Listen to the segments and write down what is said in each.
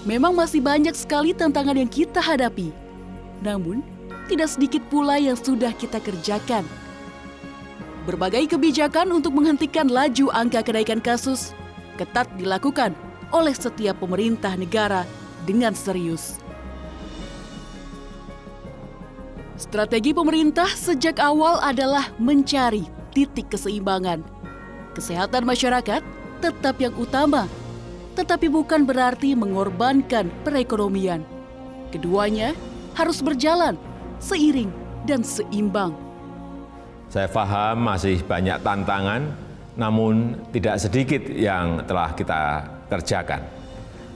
Memang masih banyak sekali tantangan yang kita hadapi. Namun, tidak sedikit pula yang sudah kita kerjakan. Berbagai kebijakan untuk menghentikan laju angka kenaikan kasus ketat dilakukan oleh setiap pemerintah negara dengan serius. Strategi pemerintah sejak awal adalah mencari titik keseimbangan. Kesehatan masyarakat tetap yang utama, tetapi bukan berarti mengorbankan perekonomian. Keduanya harus berjalan seiring dan seimbang. Saya paham masih banyak tantangan, namun tidak sedikit yang telah kita kerjakan.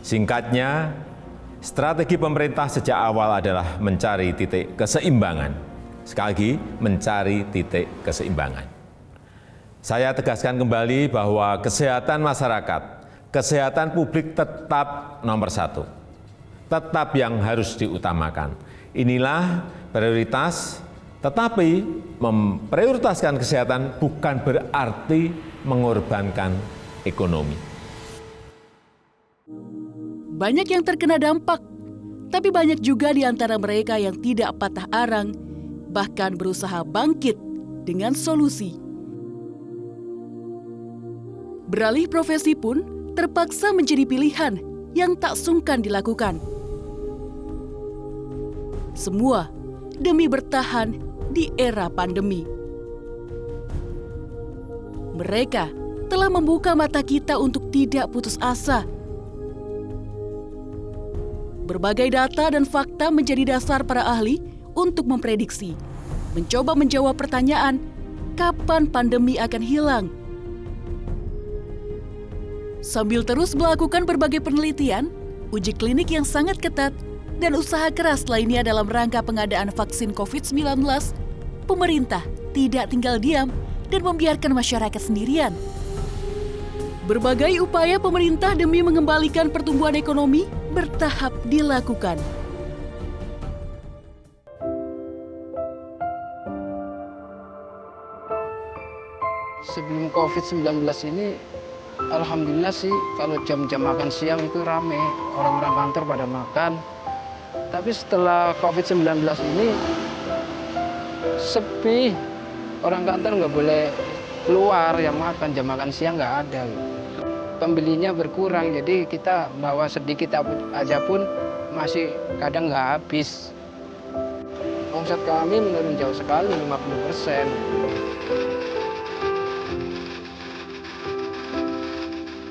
Singkatnya, strategi pemerintah sejak awal adalah mencari titik keseimbangan. Sekali lagi, mencari titik keseimbangan. Saya tegaskan kembali bahwa kesehatan masyarakat, kesehatan publik tetap nomor satu. Tetap yang harus diutamakan. Inilah prioritas, tetapi memprioritaskan kesehatan bukan berarti mengorbankan ekonomi. Banyak yang terkena dampak, tapi banyak juga di antara mereka yang tidak patah arang, bahkan berusaha bangkit dengan solusi. Beralih profesi pun terpaksa menjadi pilihan yang tak sungkan dilakukan. Semua demi bertahan di era pandemi. Mereka telah membuka mata kita untuk tidak putus asa. Berbagai data dan fakta menjadi dasar para ahli untuk memprediksi, mencoba menjawab pertanyaan, kapan pandemi akan hilang? Sambil terus melakukan berbagai penelitian, uji klinik yang sangat ketat, dan usaha keras lainnya dalam rangka pengadaan vaksin COVID-19, pemerintah tidak tinggal diam dan membiarkan masyarakat sendirian. Berbagai upaya pemerintah demi mengembalikan pertumbuhan ekonomi bertahap dilakukan. Sebelum COVID-19 ini, alhamdulillah sih kalau jam-jam makan siang itu rame, orang-orang kantor pada makan. Tapi setelah COVID-19 ini sepi, orang kantor nggak boleh keluar, yang makan jam makan siang nggak ada. Pembelinya berkurang, jadi kita bawa sedikit aja pun masih kadang nggak habis. Omset kami menurun jauh sekali, 50%.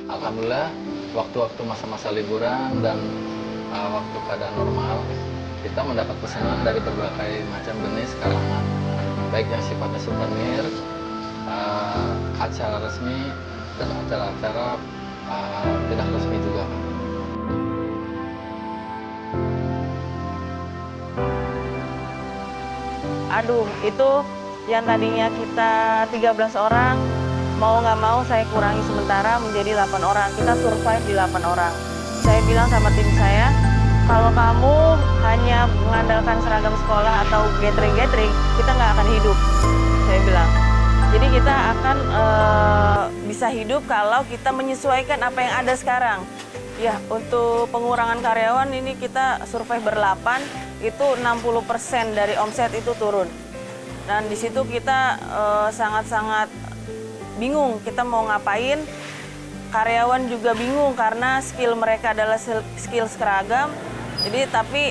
Alhamdulillah, waktu-waktu masa-masa liburan dan waktu keadaan normal, kita mendapat pesanan dari berbagai macam jenis kalangan, baik yang sifatnya souvenir, acara resmi, dan acara-acara tidak resmi juga. Aduh, itu yang tadinya kita 13 orang, mau nggak mau saya kurangi sementara menjadi 8 orang. Kita survive di 8 orang. Saya bilang sama tim saya, kalau kamu hanya mengandalkan seragam sekolah atau gathering-gathering, kita nggak akan hidup, saya bilang. Jadi kita akan bisa hidup kalau kita menyesuaikan apa yang ada sekarang. Ya, untuk pengurangan karyawan ini kita survive berlapan, itu 60% dari omset itu turun. Dan di situ kita sangat-sangat bingung kita mau ngapain. Karyawan juga bingung karena skill mereka adalah skill seragam. Jadi tapi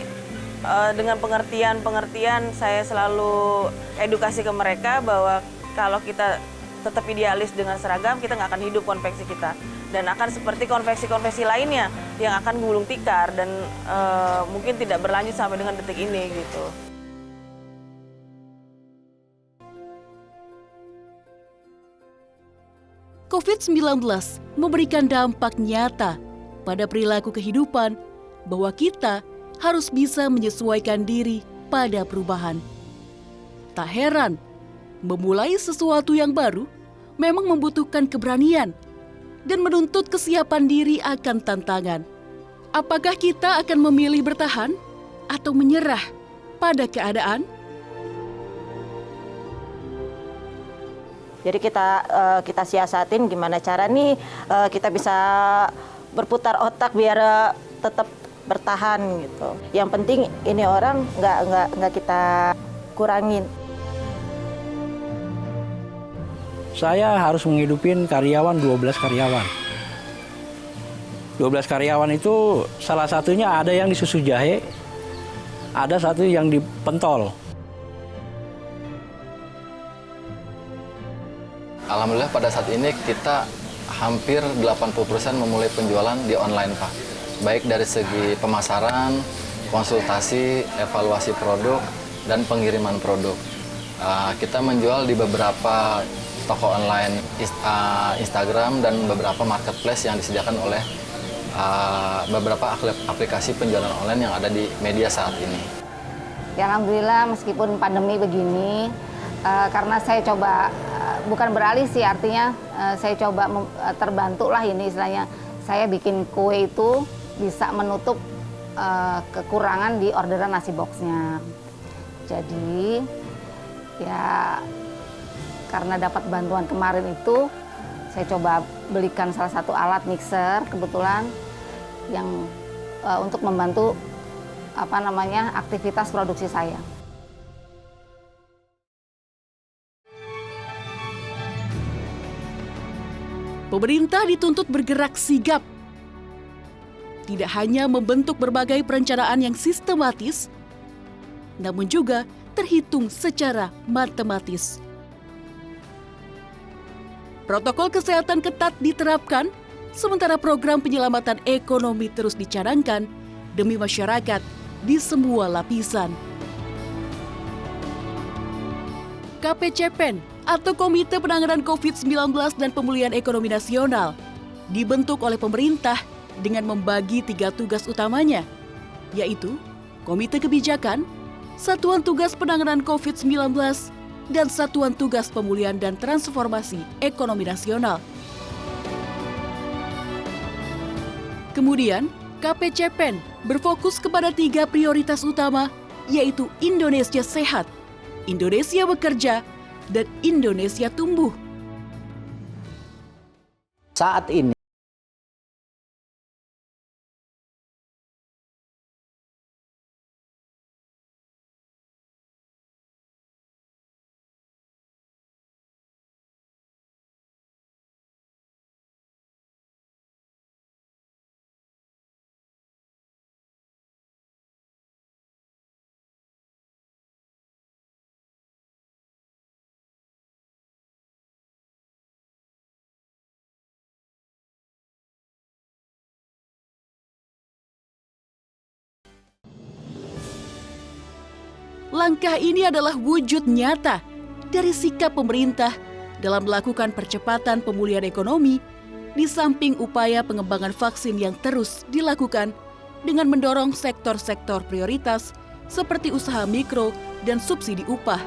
dengan pengertian saya selalu edukasi ke mereka bahwa kalau kita tetap idealis dengan seragam, kita nggak akan hidup konveksi kita. Dan akan seperti konveksi-konveksi lainnya yang akan gulung tikar dan mungkin tidak berlanjut sampai dengan detik ini gitu. COVID-19 memberikan dampak nyata pada perilaku kehidupan bahwa kita harus bisa menyesuaikan diri pada perubahan. Tak heran, memulai sesuatu yang baru memang membutuhkan keberanian dan menuntut kesiapan diri akan tantangan. Apakah kita akan memilih bertahan atau menyerah pada keadaan? Jadi kita siasatin gimana cara nih kita bisa berputar otak biar tetap bertahan gitu. Yang penting ini orang nggak kita kurangin. Saya harus menghidupin karyawan 12 karyawan. 12 karyawan itu salah satunya ada yang di susu jahe, ada satu yang di pentol. Alhamdulillah pada saat ini kita hampir 80% memulai penjualan di online, Pak. Baik dari segi pemasaran, konsultasi, evaluasi produk, dan pengiriman produk. Kita menjual di beberapa toko online Instagram dan beberapa marketplace yang disediakan oleh beberapa aplikasi penjualan online yang ada di media saat ini. Ya, alhamdulillah meskipun pandemi begini, karena saya coba bukan beralih sih, artinya saya coba terbantu lah ini istilahnya. Saya bikin kue itu bisa menutup kekurangan di orderan nasi boxnya. Jadi ya karena dapat bantuan kemarin itu, saya coba belikan salah satu alat mixer kebetulan yang untuk membantu aktivitas produksi saya. Pemerintah dituntut bergerak sigap. Tidak hanya membentuk berbagai perencanaan yang sistematis, namun juga terhitung secara matematis. Protokol kesehatan ketat diterapkan, sementara program penyelamatan ekonomi terus dicanangkan demi masyarakat di semua lapisan. KPCPEN atau Komite Penanganan COVID-19 dan Pemulihan Ekonomi Nasional dibentuk oleh pemerintah dengan membagi 3 tugas utamanya, yaitu Komite Kebijakan, Satuan Tugas Penanganan COVID-19, dan Satuan Tugas Pemulihan dan Transformasi Ekonomi Nasional. Kemudian, KPCPEN berfokus kepada 3 prioritas utama, yaitu Indonesia Sehat, Indonesia Bekerja, dan Indonesia Tumbuh. Saat ini Langkah ini adalah wujud nyata dari sikap pemerintah dalam melakukan percepatan pemulihan ekonomi, di samping upaya pengembangan vaksin yang terus dilakukan dengan mendorong sektor-sektor prioritas seperti usaha mikro dan subsidi upah.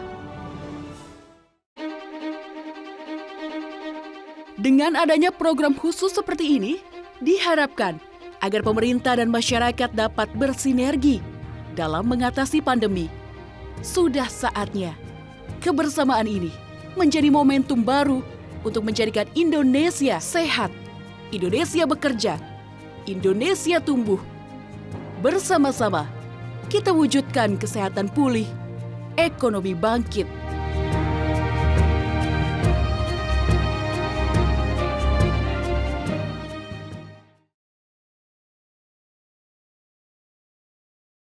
Dengan adanya program khusus seperti ini, diharapkan agar pemerintah dan masyarakat dapat bersinergi dalam mengatasi pandemi. Sudah saatnya kebersamaan ini menjadi momentum baru untuk menjadikan Indonesia sehat, Indonesia bekerja, Indonesia tumbuh. Bersama-sama kita wujudkan kesehatan pulih, ekonomi bangkit.